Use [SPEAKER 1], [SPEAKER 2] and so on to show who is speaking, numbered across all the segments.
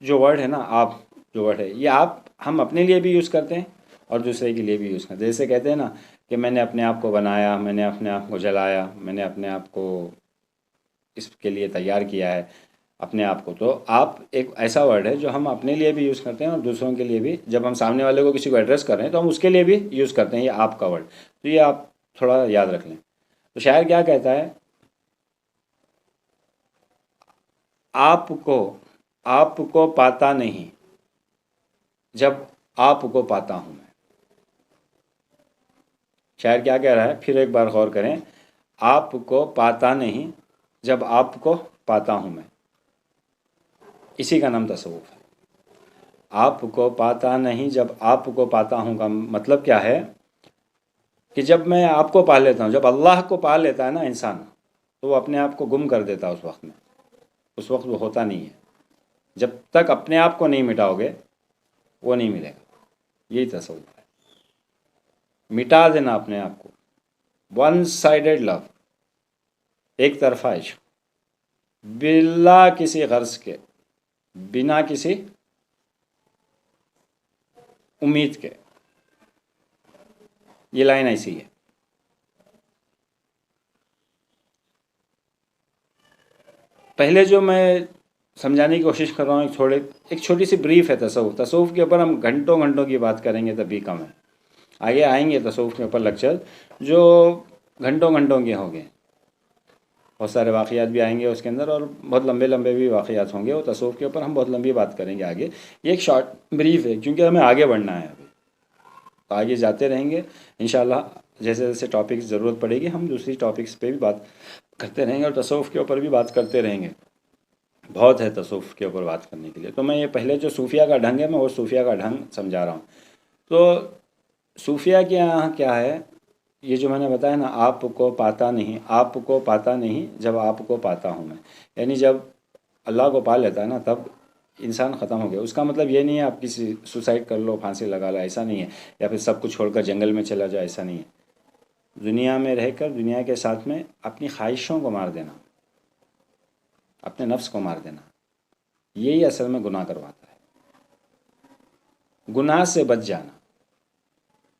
[SPEAKER 1] جو ورڈ ہے نا آپ جو ورڈ ہے یہ آپ ہم اپنے لیے بھی یوز کرتے ہیں اور دوسرے کے لیے بھی یوز کرتے ہیں. جیسے کہتے ہیں نا کہ میں نے اپنے آپ کو بنایا, میں نے اپنے آپ کو جلایا, میں نے اپنے آپ کو اس کے لیے تیار کیا ہے اپنے آپ کو. تو آپ ایک ایسا ورڈ ہے جو ہم اپنے لیے بھی یوز کرتے ہیں اور دوسروں کے لیے بھی. جب ہم سامنے والے کو کسی کو ایڈریس کر رہے ہیں تو ہم اس کے لیے بھی یوز کرتے ہیں یہ آپ کا ورڈ. تو یہ آپ تھوڑا یاد رکھ لیں. تو شاعر کیا کہتا ہے, آپ کو پاتا نہیں جب آپ کو پاتا ہوں میں. شاعر کیا کہہ رہا ہے, پھر ایک بار غور کریں. آپ کو پاتا نہیں جب آپ کو پاتا ہوں میں, اسی کا نام تصوف ہے. آپ کو پاتا نہیں جب آپ کو پاتا ہوں کا مطلب کیا ہے کہ جب میں آپ کو پا لیتا ہوں, جب اللہ کو پا لیتا ہے نا انسان, تو وہ اپنے آپ کو گم کر دیتا ہے اس وقت میں. اس وقت وہ ہوتا نہیں ہے. جب تک اپنے آپ کو نہیں مٹاؤ گے وہ نہیں ملے گا. یہی تصوف ہے, مٹا دینا اپنے آپ کو. ون سائیڈڈ لو, ایک طرفہ عشق, بلا کسی غرض کے, بنا کسی امید کے. یہ لائن ایسی ہے. پہلے جو میں سمجھانے کی کوشش کر رہا ہوں ایک چھوٹی سی بریف ہے تصوف. تصوف کے اوپر ہم گھنٹوں گھنٹوں کی بات کریں گے تب بھی کم ہے. آگے آئیں گے تصوف کے اوپر لیکچر جو گھنٹوں گھنٹوں کے ہوں گے. بہت سارے واقعات بھی آئیں گے اس کے اندر اور بہت لمبے لمبے بھی واقعات ہوں گے. اور تصوف کے اوپر ہم بہت لمبی بات کریں گے آگے. یہ ایک شارٹ بریف ہے کیونکہ ہمیں آگے بڑھنا ہے ابھی. تو آگے جاتے رہیں گے انشاءاللہ. جیسے جیسے ٹاپکس ضرورت پڑے گی ہم دوسری ٹاپکس پہ بھی بات کرتے رہیں گے اور تصوف کے اوپر بھی بات کرتے رہیں گے. بہت ہے تصوف کے اوپر بات کرنے کے لیے. تو میں یہ پہلے جو صوفیہ کا ڈھنگ ہے میں وہ صوفیہ کا ڈھنگ سمجھا رہا ہوں. تو صوفیہ کے یہاں کیا ہے, یہ جو میں نے بتایا نا, آپ کو پاتا نہیں, آپ کو پاتا نہیں جب آپ کو پاتا ہوں میں. یعنی جب اللہ کو پا لیتا ہے نا تب انسان ختم ہو گیا. اس کا مطلب یہ نہیں ہے آپ کسی سوسائڈ کر لو, پھانسی لگا لو, ایسا نہیں ہے. یا پھر سب کچھ چھوڑ کر جنگل میں چلا جائے, ایسا نہیں ہے. دنیا میں رہ کر دنیا کے ساتھ میں اپنی خواہشوں کو مار دینا, اپنے نفس کو مار دینا, یہی اصل میں گناہ کرواتا ہے. گناہ سے بچ جانا,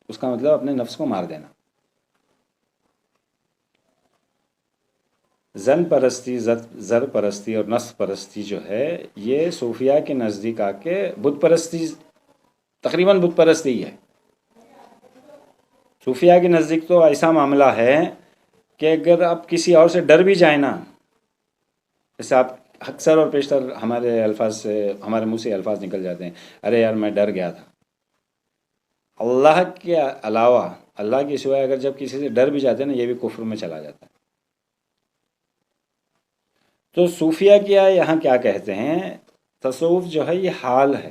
[SPEAKER 1] اس کا مطلب اپنے نفس کو مار دینا. زن پرستی, زر پرستی اور نفس پرستی جو ہے یہ صوفیہ کے نزدیک آ کے بت پرستی, تقریباً بت پرستی ہی ہے. صوفیہ کے نزدیک تو ایسا معاملہ ہے کہ اگر آپ کسی اور سے ڈر بھی جائیں نا, جیسے آپ اکثر اور پیشتر ہمارے الفاظ سے, ہمارے منہ سے الفاظ نکل جاتے ہیں, ارے یار میں ڈر گیا تھا. اللہ کے علاوہ, اللہ کے سوائے اگر جب کسی سے ڈر بھی جاتے ہیں نا, یہ بھی کفر میں چلا جاتا ہے. تو صوفیہ کیا یہاں کیا کہتے ہیں, تصوف جو ہے یہ حال ہے,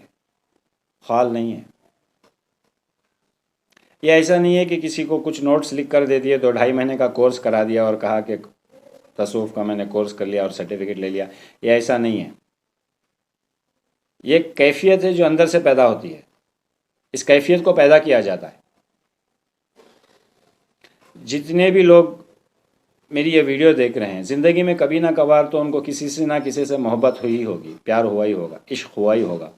[SPEAKER 1] خال نہیں ہے. یہ ایسا نہیں ہے کہ کسی کو کچھ نوٹس لکھ کر دے دیے, 2-2.5 مہینے کا کورس کرا دیا اور کہا کہ تصوف کا میں نے کورس کر لیا اور سرٹیفکیٹ لے لیا. یہ ایسا نہیں ہے. یہ ایک کیفیت ہے جو اندر سے پیدا ہوتی ہے. اس کیفیت کو پیدا کیا جاتا ہے. جتنے بھی لوگ میری یہ ویڈیو دیکھ رہے ہیں, زندگی میں کبھی نہ کبھار تو ان کو کسی سے نہ کسی سے محبت ہوئی ہوگی, پیار ہوا ہی ہوگا, عشق ہوا ہی ہوگا.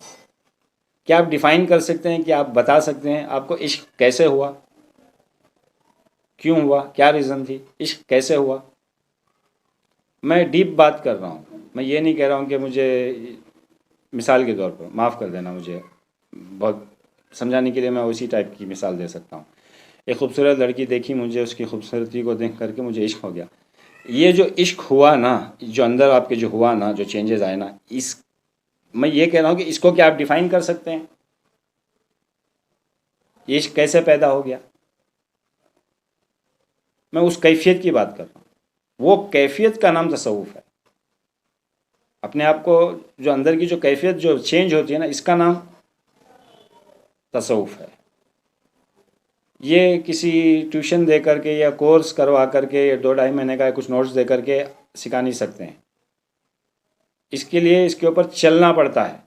[SPEAKER 1] کیا آپ ڈیفائن کر سکتے ہیں, کیا آپ بتا سکتے ہیں آپ کو عشق کیسے ہوا, کیوں ہوا, کیا ریزن تھی, عشق کیسے ہوا؟ میں ڈیپ بات کر رہا ہوں. میں یہ نہیں کہہ رہا ہوں کہ مجھے, مثال کے طور پر معاف کر دینا, مجھے بہت سمجھانے کے لیے میں اسی ٹائپ کی مثال دے سکتا ہوں. ایک خوبصورت لڑکی دیکھی مجھے, اس کی خوبصورتی کو دیکھ کر کے مجھے عشق ہو گیا. یہ جو عشق ہوا نا, جو اندر آپ کے جو ہوا نا, جو چینجز آئے نا, اس میں یہ کہہ رہا ہوں کہ اس کو کیا آپ ڈیفائن کر سکتے ہیں, یہ عشق کیسے پیدا ہو گیا؟ میں اس کیفیت کی بات کر رہا ہوں. وہ کیفیت کا نام تصوف ہے. اپنے آپ کو جو اندر کی جو کیفیت جو چینج ہوتی ہے نا, اس کا نام تصوف ہے. یہ کسی ٹیوشن دے کر کے یا کورس کروا کر کے یا 2-2.5 مہینے کا کچھ نوٹس دے کر کے سکھا نہیں سکتے ہیں. اس کے لیے اس کے اوپر چلنا پڑتا ہے.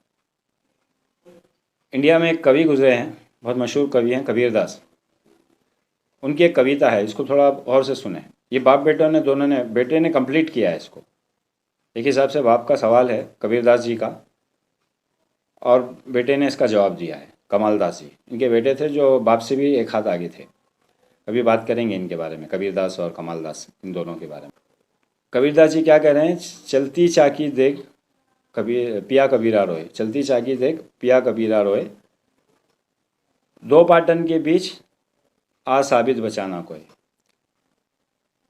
[SPEAKER 1] انڈیا میں ایک کوی گزرے ہیں, بہت مشہور کوی ہیں, کبیر داس. ان کی ایک کویتا ہے, اس کو تھوڑا غور سے سنیں. یہ باپ بیٹوں نے دونوں نے, بیٹے نے کمپلیٹ کیا ہے اس کو. ایک حساب سے باپ کا سوال ہے کبیر داس جی کا اور بیٹے نے اس کا جواب دیا ہے، کمال داسی ان کے بیٹے تھے جو باپ سے بھی ایک ہاتھ آگے تھے. کبھی بات کریں گے ان کے بارے میں، کبیر داس اور کمال داس، ان دونوں کے بارے میں. کبیر داس جی کیا کہہ رہے ہیں؟ چلتی چاکی دیکھ پیا کبیرا روئے، چلتی چاکی دیکھ پیا کبیرا روئے، دو پاٹن کے بیچ آ ثابت بچانا کوئی.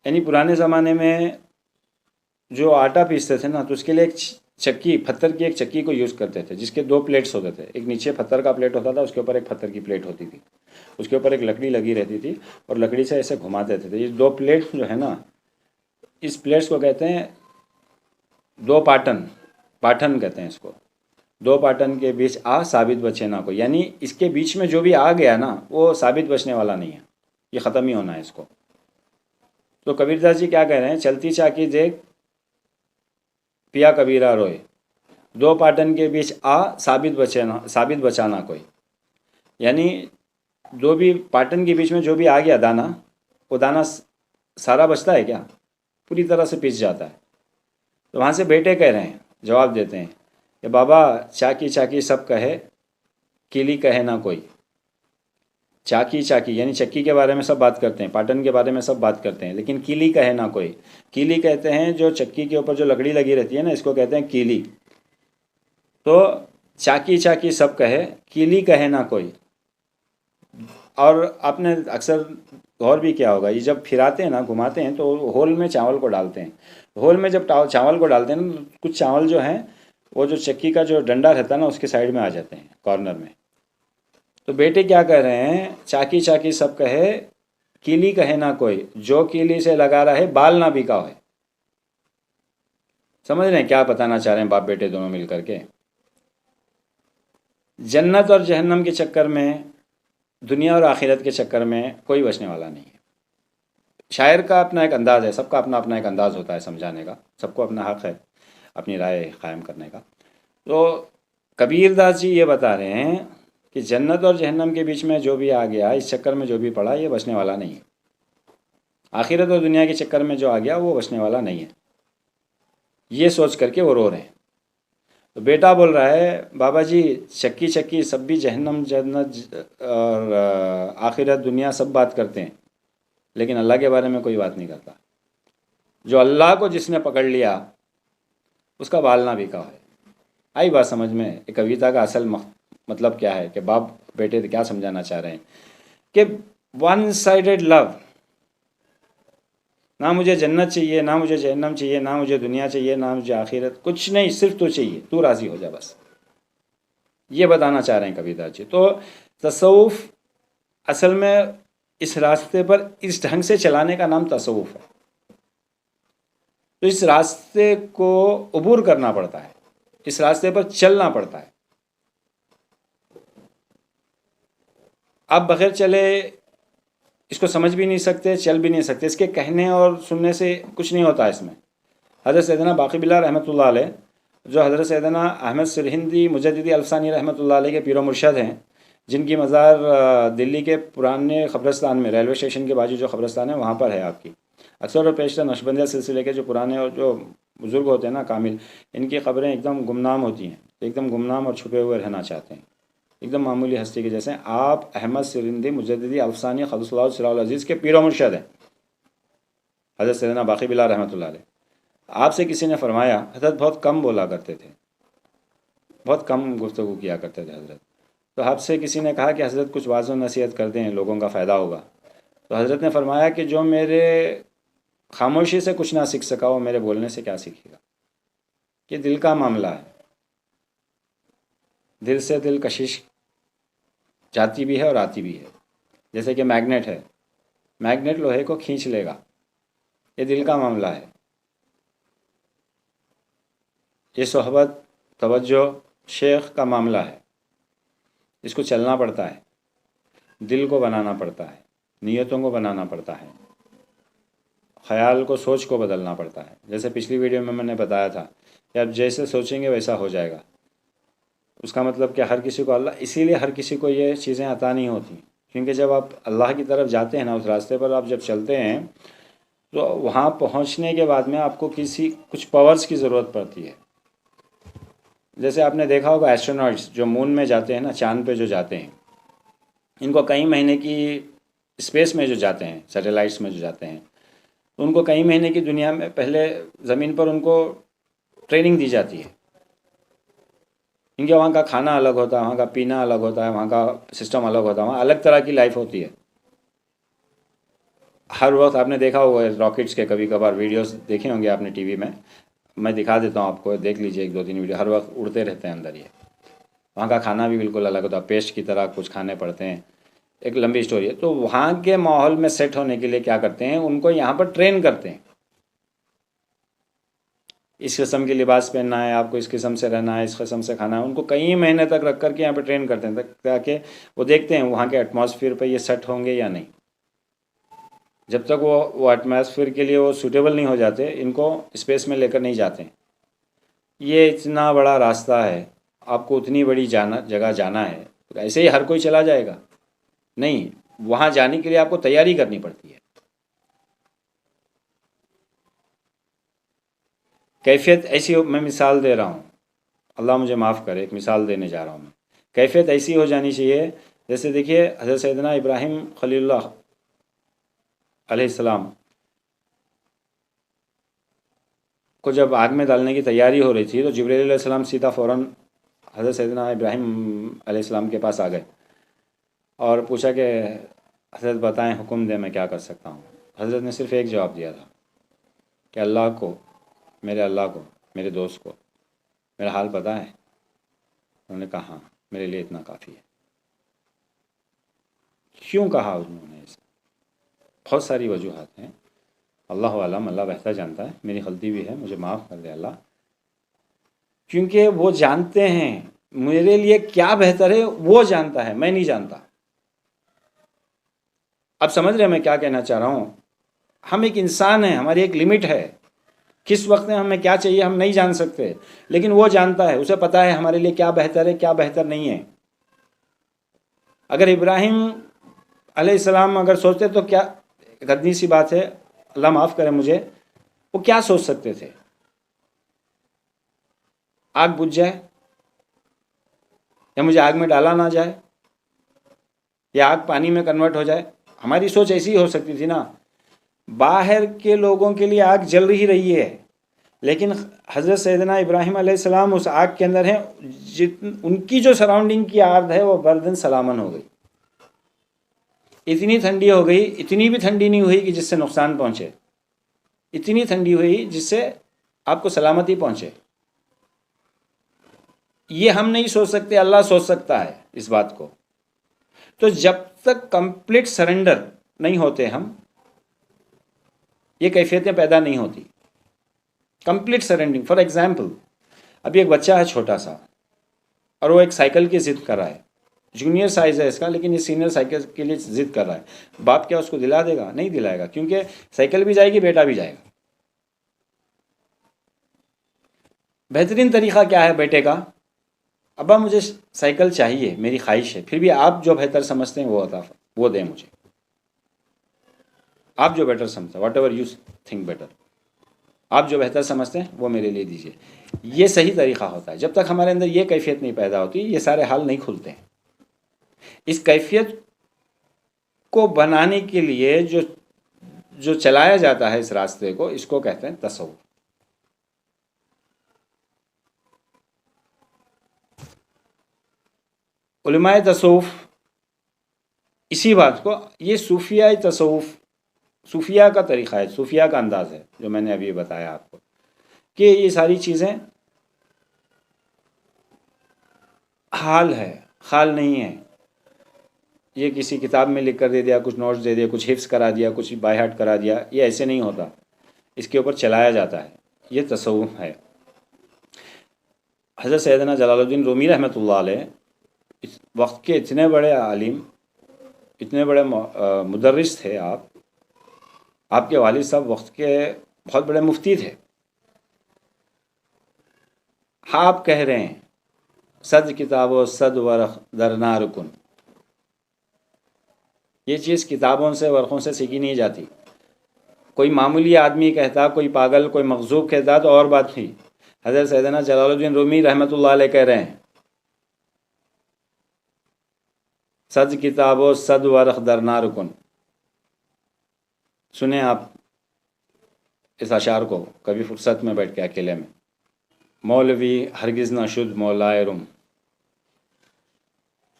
[SPEAKER 1] یعنی پرانے زمانے میں جو آٹا پیستے تھے نا، تو اس کے لیے ایک چکی، پتھر کی ایک چکی کو یوز کرتے تھے، جس کے دو پلیٹس ہوتے تھے. ایک نیچے پتھر کا پلیٹ ہوتا تھا، اس کے اوپر ایک پتھر کی پلیٹ ہوتی تھی، اس کے اوپر ایک لکڑی لگی رہتی تھی، اور لکڑی سے ایسے گھماتے تھے. یہ دو پلیٹ جو ہے نا، اس پلیٹس کو کہتے ہیں دو پاٹن کہتے ہیں اس کو. دو پاٹن کے بیچ آ ثابت بچے نہ کو، یعنی اس کے بیچ میں جو بھی آ گیا نا، وہ ثابت بچنے والا نہیں ہے، یہ ختم ہی ہونا ہے اس کو. تو کبیر داس جی کیا کہہ رہے ہیں؟ چلتی چاکی دیکھ پیا کبیرا روئے، دو پاٹن کے بیچ آ ثابت بچانا کوئی. یعنی دو بھی پاٹن کے بیچ میں جو بھی آ گیا دانا، وہ دانا سارا بچتا ہے کیا؟ پوری طرح سے پس جاتا ہے. تو وہاں سے بیٹے کہہ رہے ہیں، جواب دیتے ہیں کہ بابا چاکی چاکی سب کہے، کیلی کہے نہ کوئی. چاکی یعنی چکی کے بارے میں سب بات کرتے ہیں، پاٹن کے بارے میں سب بات کرتے ہیں، لیکن کیلی کہے نہ کوئی. کیلی کہتے ہیں جو چکی کے اوپر جو لکڑی لگی رہتی ہے نا، اس کو کہتے ہیں کیلی. تو چاکی سب کہے، کیلی کہے نہ کوئی. اور آپ نے اکثر غور بھی کیا ہوگا، یہ جب پھراتے ہیں نا، گھماتے ہیں، تو ہول میں چاول کو ڈالتے ہیں. ہول میں جب چاول کو ڈالتے ہیں نا، کچھ چاول جو ہیں وہ جو چکی کا جو ڈنڈا رہتا ہے نا، اس کے سائڈ میں آ جاتے ہیں، کارنر میں. تو بیٹے کیا کہہ رہے ہیں؟ چاکی سب کہے، کیلی کہے نہ کوئی، جو کیلی سے لگا رہے بال نہ بکا ہوئے. سمجھ رہے ہیں کیا بتانا چاہ رہے ہیں باپ بیٹے دونوں مل کر کے؟ جنت اور جہنم کے چکر میں، دنیا اور آخرت کے چکر میں کوئی بچنے والا نہیں ہے. شاعر کا اپنا ایک انداز ہے، سب کا اپنا اپنا ایک انداز ہوتا ہے سمجھانے کا، سب کو اپنا حق ہے اپنی رائے قائم کرنے کا. تو کبیر داس جی یہ بتا رہے ہیں کہ جنت اور جہنم کے بیچ میں جو بھی آ گیا، اس چکر میں جو بھی پڑا، یہ بچنے والا نہیں ہے. آخرت اور دنیا کے چکر میں جو آ گیا، وہ بچنے والا نہیں ہے. یہ سوچ کر کے وہ رو رہے ہیں. تو بیٹا بول رہا ہے بابا جی چکی سب بھی جہنم جنت اور آخرت دنیا سب بات کرتے ہیں، لیکن اللہ کے بارے میں کوئی بات نہیں کرتا. جو اللہ کو جس نے پکڑ لیا، اس کا بال نہ بکا ہے. آئی بات سمجھ میں؟ ایک کویتا کا اصل مطلب کیا ہے، کہ باپ بیٹے کیا سمجھانا چاہ رہے ہیں؟ کہ ون سائیڈڈ لو، نہ مجھے جنت چاہیے، نہ مجھے جہنم چاہیے، نہ مجھے دنیا چاہیے، نہ مجھے آخرت، کچھ نہیں، صرف تو چاہیے، تو راضی ہو جا بس. یہ بتانا چاہ رہے ہیں کبیر داس جی. تو تصوف اصل میں اس راستے پر اس ڈھنگ سے چلانے کا نام تصوف ہے. تو اس راستے کو عبور کرنا پڑتا ہے، اس راستے پر چلنا پڑتا ہے. آپ بغیر چلے اس کو سمجھ بھی نہیں سکتے، چل بھی نہیں سکتے. اس کے کہنے اور سننے سے کچھ نہیں ہوتا. اس میں حضرت سیدنا باقی باللہ رحمۃ اللہ علیہ، جو حضرت سیدنا احمد سرہندی مجددی الفسانی رحمۃ اللہ علیہ کے پیر و مرشد ہیں، جن کی مزار دلی کے پرانے قبرستان میں، ریلوے اسٹیشن کے بازو جو قبرستان ہے وہاں پر ہے آپ کی. اکثر و بیشتر نقشبندیہ سلسلے کے جو پرانے اور جو بزرگ ہوتے ہیں نا، کامل، ان کی قبریں ایک دم گمنام ہوتی ہیں، ایک دم گمنام اور چھپے ہوئے رہنا چاہتے ہیں، ایک دم معمولی ہستی کے جیسے. آپ احمد سرہندی مجددی الفسانی قدس اللہ سرہ العزیز کے پیر و مرشد ہیں، حضرت سیدنا باقی باللہ رحمۃ اللہ علیہ. آپ سے کسی نے فرمایا، حضرت بہت کم بولا کرتے تھے، بہت کم گفتگو کیا کرتے تھے حضرت. تو آپ سے کسی نے کہا کہ حضرت کچھ واضح نصیحت کر دیں، لوگوں کا فائدہ ہوگا. تو حضرت نے فرمایا کہ جو میرے خاموشی سے کچھ نہ سیکھ سکا، وہ میرے بولنے سے کیا سیکھے گا. کہ دل کا معاملہ ہے، دل سے دل کشش جاتی بھی ہے اور آتی بھی ہے. جیسے کہ میگنیٹ ہے، میگنیٹ لوہے کو کھینچ لے گا. یہ دل کا معاملہ ہے. یہ صحبت، توجہ، شیخ کا معاملہ ہے. اس کو چلنا پڑتا ہے، دل کو بنانا پڑتا ہے، نیتوں کو بنانا پڑتا ہے، خیال کو، سوچ کو بدلنا پڑتا ہے. جیسے پچھلی ویڈیو میں نے بتایا تھا کہ آپ جیسے سوچیں گے ویسا ہو جائے گا. اس کا مطلب کہ ہر کسی کو اللہ، اسی لیے ہر کسی کو یہ چیزیں عطا نہیں ہوتی، کیونکہ جب آپ اللہ کی طرف جاتے ہیں نا، اس راستے پر آپ جب چلتے ہیں، تو وہاں پہنچنے کے بعد میں آپ کو کچھ پاورز کی ضرورت پڑتی ہے. جیسے آپ نے دیکھا ہوگا ایسٹروناٹس جو مون میں جاتے ہیں نا، چاند پہ جو جاتے ہیں، ان کو کئی مہینے کی اسپیس میں جو جاتے ہیں، سیٹلائٹس میں جو جاتے ہیں، تو ان کو کئی مہینے کی دنیا میں پہلے زمین پر ان کو ٹریننگ دی جاتی ہے، کیونکہ وہاں کا کھانا الگ ہوتا ہے، وہاں کا پینا الگ ہوتا ہے، وہاں کا سسٹم الگ ہوتا ہے، وہاں الگ طرح کی لائف ہوتی ہے۔ ہر وقت آپ نے دیکھا ہوگا راکٹس کے کبھی کبھار ویڈیوز دیکھے ہوں گے آپ نے ٹی وی میں دکھا دیتا ہوں آپ کو، دیکھ لیجئے 1 2 3 ویڈیو، ہر وقت اڑتے رہتے ہیں اندر یہ۔ وہاں کا کھانا بھی بالکل الگ ہوتا ہے، پیسٹ کی طرح کچھ کھانے پڑتے ہیں، ایک لمبی اسٹوری ہے۔ تو وہاں کے ماحول میں سیٹ ہونے کے لیے کیا کرتے ہیں، ان کو یہاں پر ٹرین کرتے ہیں، اس قسم کی لباس پہننا ہے آپ کو، اس قسم سے رہنا ہے، اس قسم سے کھانا ہے، ان کو کئی مہینے تک رکھ کر کے یہاں پہ ٹرین کرتے ہیں تاکہ وہ دیکھتے ہیں وہاں کے ایٹماسفیئر پہ یہ سیٹ ہوں گے یا نہیں۔ جب تک وہ ایٹماسفیئر کے لیے وہ سوٹیبل نہیں ہو جاتے، ان کو اسپیس میں لے کر نہیں جاتے۔ یہ اتنا بڑا راستہ ہے، آپ کو اتنی بڑی جگہ جانا ہے، ایسے ہی ہر کوئی چلا جائے گا نہیں، وہاں جانے کے لیے آپ کو تیاری کرنی پڑتی ہے۔ کیفیت ایسی میں مثال دے رہا ہوں، اللہ مجھے معاف کرے، ایک مثال دینے جا رہا ہوں میں۔ کیفیت ایسی ہو جانی چاہیے، جیسے دیکھیے حضرت سیدنا ابراہیم خلیل اللہ علیہ السلام کو جب آگ میں ڈالنے کی تیاری ہو رہی تھی، تو جبرائیل علیہ السلام سیدھا فوراً حضرت سیدنا ابراہیم علیہ السلام کے پاس آ گئے اور پوچھا کہ حضرت بتائیں، حکم دیں، میں کیا کر سکتا ہوں۔ حضرت نے صرف ایک جواب دیا تھا کہ اللہ کو، میرے دوست کو میرا حال پتہ ہے؟ انہوں نے کہا ہاں، میرے لیے اتنا کافی ہے۔ کیوں کہا انہوں نے اسے؟ بہت ساری وجوہات ہیں، اللہ عالم، اللہ بہتر جانتا ہے، میری غلطی بھی ہے، مجھے معاف کر دے اللہ۔ کیونکہ وہ جانتے ہیں میرے لیے کیا بہتر ہے، وہ جانتا ہے، میں نہیں جانتا۔ اب سمجھ رہے ہیں میں کیا کہنا چاہ رہا ہوں؟ ہم ایک انسان ہیں، ہماری ایک لمٹ ہے، کس وقت میں ہمیں کیا چاہیے ہم نہیں جان سکتے، لیکن وہ جانتا ہے، اسے پتہ ہے ہمارے لیے کیا بہتر ہے، کیا بہتر نہیں ہے۔ اگر ابراہیم علیہ السلام اگر سوچتے تو کیا، غدنی سی بات ہے، اللہ معاف کرے مجھے، وہ کیا سوچ سکتے تھے؟ آگ بجھ جائے، یا مجھے آگ میں ڈالا نہ جائے، یا آگ پانی میں کنورٹ ہو جائے؟ ہماری سوچ ایسی ہو سکتی تھی نا۔ باہر کے لوگوں کے لیے آگ جل رہی ہے، لیکن حضرت سیدنا ابراہیم علیہ السلام اس آگ کے اندر ہیں، ان کی جو سراؤنڈنگ کی آگ ہے وہ بردن سلامن ہو گئی، اتنی ٹھنڈی ہو گئی، اتنی بھی ٹھنڈی نہیں ہوئی کہ جس سے نقصان پہنچے، اتنی ٹھنڈی ہوئی جس سے آپ کو سلامتی پہنچے۔ یہ ہم نہیں سوچ سکتے، اللہ سوچ سکتا ہے اس بات کو۔ تو جب تک کمپلیٹ سرنڈر نہیں ہوتے ہم، یہ کیفیتیں پیدا نہیں ہوتی۔ کمپلیٹ سرنڈرنگ، فار ایگزامپل ابھی ایک بچہ ہے چھوٹا سا، اور وہ ایک سائیکل کی ضد کر رہا ہے، جونیئر سائز ہے اس کا، لیکن یہ سینئر سائیکل کے لیے ضد کر رہا ہے۔ باپ کیا اس کو دلا دے گا؟ نہیں دلائے گا، کیونکہ سائیکل بھی جائے گی، بیٹا بھی جائے گا۔ بہترین طریقہ کیا ہے بیٹے کا؟ ابا مجھے سائیکل چاہیے، میری خواہش ہے، پھر بھی آپ جو بہتر سمجھتے ہیں وہ دیں مجھے، آپ جو بیٹر سمجھتے ہیں، what ever you think better, آپ جو بہتر سمجھتے ہیں وہ میرے لیے دیجیے۔ یہ صحیح طریقہ ہوتا ہے۔ جب تک ہمارے اندر یہ کیفیت نہیں پیدا ہوتی، یہ سارے حال نہیں کھلتے ہیں۔ اس کیفیت کو بنانے کے لیے جو چلایا جاتا ہے اس راستے کو، اس کو کہتے ہیں تصوف۔ علماء تصوف اسی بات کو، یہ صوفیہ تصوف، صوفیہ کا طریقہ ہے، صوفیہ کا انداز ہے، جو میں نے ابھی بتایا آپ کو، کہ یہ ساری چیزیں حال ہے، خال نہیں ہے۔ یہ کسی کتاب میں لکھ کر دے دیا، کچھ نوٹس دے دیا، کچھ حفظ کرا دیا، کچھ بائی ہارٹ کرا دیا، یہ ایسے نہیں ہوتا، اس کے اوپر چلایا جاتا ہے، یہ تصوف ہے۔ حضرت سیدنا جلال الدین رومی رحمۃ اللہ علیہ اس وقت کے اتنے بڑے عالم، اتنے بڑے مدرس تھے، آپ کے والد صاحب وقت کے بہت بڑے مفتی تھے۔ آپ کہہ رہے ہیں صد کتاب و صد ورق در نہ رکن، یہ چیز کتابوں سے، ورقوں سے سیکھی نہیں جاتی۔ کوئی معمولی آدمی کہتا، کوئی پاگل، کوئی مغضوب کہتا تو اور بات تھی، حضرت سیدنا جلال الدین رومی رحمۃ اللہ علیہ کہہ رہے ہیں صد کتاب و صد ورق در نارکن. سنیں آپ اس اشعار کو کبھی فرصت میں بیٹھ کے اکیلے میں. مولوی ہرگز نہ شد مولائے روم،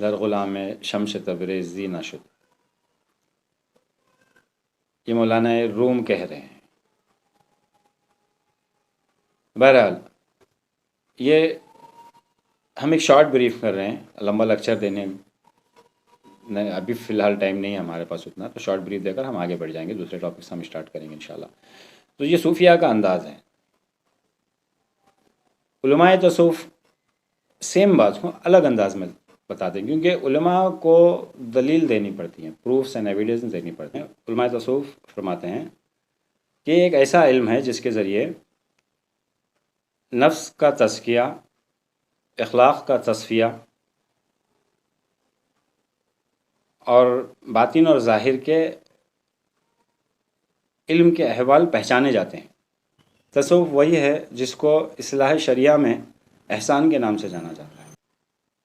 [SPEAKER 1] در غلام شمس تبریزی نہ شد. یہ مولانا روم کہہ رہے ہیں. بہرحال یہ ہم ایک شارٹ بریف کر رہے ہیں، لمبا لیکچر دینے ابھی فی الحال ٹائم نہیں ہے ہمارے پاس اتنا، تو شارٹ بریف دے کر ہم آگے بڑھ جائیں گے، دوسرے ٹاپکس ہم اسٹارٹ کریں گے انشاءاللہ. تو یہ صوفیہ کا انداز ہے. علماء تصوف سیم بات کو الگ انداز میں بتاتے ہیں، کیونکہ علماء کو دلیل دینی پڑتی ہیں، پروفس اینڈ ایویڈنس دینی پڑتی ہیں. علماء تصوف فرماتے ہیں کہ ایک ایسا علم ہے جس کے ذریعے نفس کا تزکیہ، اخلاق کا تصفیہ اور باطن اور ظاہر کے علم کے احوال پہچانے جاتے ہیں. تصوف وہی ہے جس کو اصلاح شریعہ میں احسان کے نام سے جانا جاتا ہے،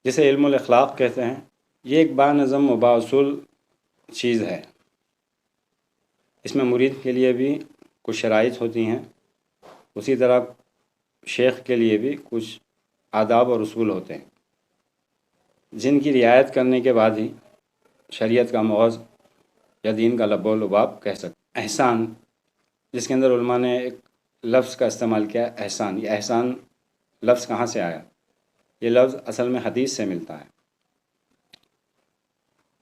[SPEAKER 1] جسے علم الاخلاق کہتے ہیں. یہ ایک با نظم و با اصول چیز ہے. اس میں مرید کے لیے بھی کچھ شرائط ہوتی ہیں، اسی طرح شیخ کے لیے بھی کچھ آداب اور اصول ہوتے ہیں جن کی رعایت کرنے کے بعد ہی شریعت کا مغز یا دین کا لب و لباب کہہ سکتے. احسان، جس کے اندر علماء نے ایک لفظ کا استعمال کیا، احسان. یہ احسان لفظ کہاں سے آیا؟ یہ لفظ اصل میں حدیث سے ملتا ہے.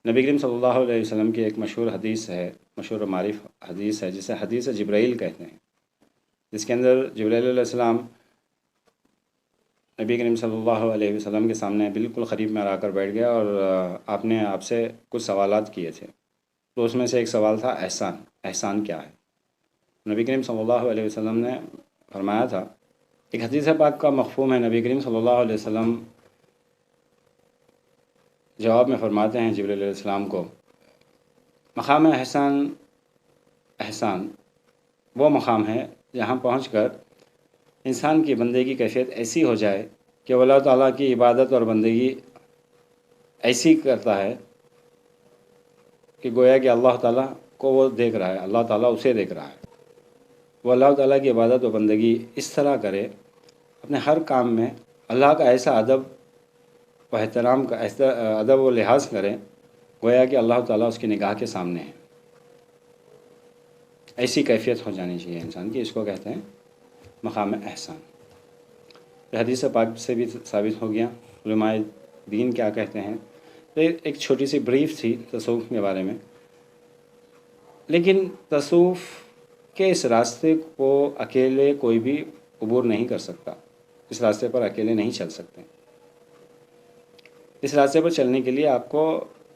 [SPEAKER 1] نبی کریم صلی اللہ علیہ وسلم کی ایک مشہور حدیث ہے، مشہور و معروف حدیث ہے، جسے حدیث جبرائیل کہتے ہیں، جس کے اندر جبرائیل علیہ السلام نبی کریم صلی اللہ علیہ وسلم کے سامنے بالکل قریب میں آ کر بیٹھ گیا اور آپ نے آپ سے کچھ سوالات کیے تھے. تو اس میں سے ایک سوال تھا احسان. احسان کیا ہے؟ نبی کریم صلی اللہ علیہ وسلم نے فرمایا تھا، ایک حدیث پاک کا مفہوم ہے، نبی کریم صلی اللہ علیہ وسلم جواب میں فرماتے ہیں جبرائیل علیہ السلام کو، مقام احسان، احسان وہ مقام ہے جہاں پہنچ کر انسان کی بندے کی کیفیت ایسی ہو جائے کہ وہ اللہ تعالیٰ کی عبادت اور بندگی ایسی کرتا ہے کہ گویا کہ اللہ تعالیٰ کو وہ دیکھ رہا ہے، اللہ تعالیٰ اسے دیکھ رہا ہے. وہ اللہ تعالیٰ کی عبادت و بندگی اس طرح کرے، اپنے ہر کام میں اللہ کا ایسا ادب و احترام کا ایسا ادب و لحاظ کرے گویا کہ اللہ تعالیٰ اس کی نگاہ کے سامنے ہے. ایسی کیفیت ہو جانی چاہیے انسان کی، اس کو کہتے ہیں مقام احسان. حدیث پاک سے بھی ثابت ہو گیا علماء دین کیا کہتے ہیں. ایک چھوٹی سی بریف تھی تصوف کے بارے میں، لیکن تصوف کے اس راستے کو اکیلے کوئی بھی عبور نہیں کر سکتا. اس راستے پر اکیلے نہیں چل سکتے. اس راستے پر چلنے کے لیے آپ کو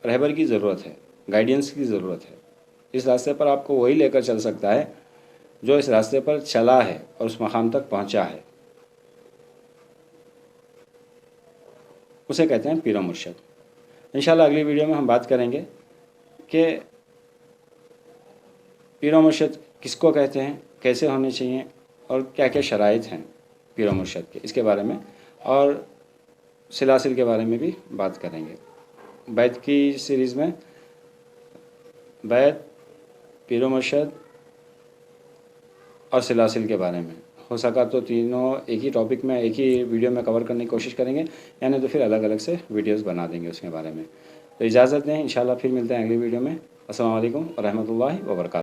[SPEAKER 1] رہبر کی ضرورت ہے، گائیڈنس کی ضرورت ہے. اس راستے پر آپ کو وہی لے کر چل سکتا ہے جو اس راستے پر چلا ہے اور اس مقام تک پہنچا ہے. اسے کہتے ہیں پیر و مرشد. انشاءاللہ اگلی ویڈیو میں ہم بات کریں گے کہ پیر و مرشد کس کو کہتے ہیں، کیسے ہونے چاہیے اور کیا کیا شرائط ہیں پیر و مرشد کے، اس کے بارے میں، اور سلاسل کے بارے میں بھی بات کریں گے. بیت کی سیریز میں بیت، پیر و مرشد اور سلاسل کے بارے میں ہو سکا تو تینوں ایک ہی ٹاپک میں، ایک ہی ویڈیو میں کور کرنے کی کوشش کریں گے، یعنی تو پھر الگ الگ سے ویڈیوز بنا دیں گے اس کے بارے میں. تو اجازت دیں، انشاءاللہ پھر ملتے ہیں اگلی ویڈیو میں. السلام علیکم ورحمۃ اللہ وبرکاتہ.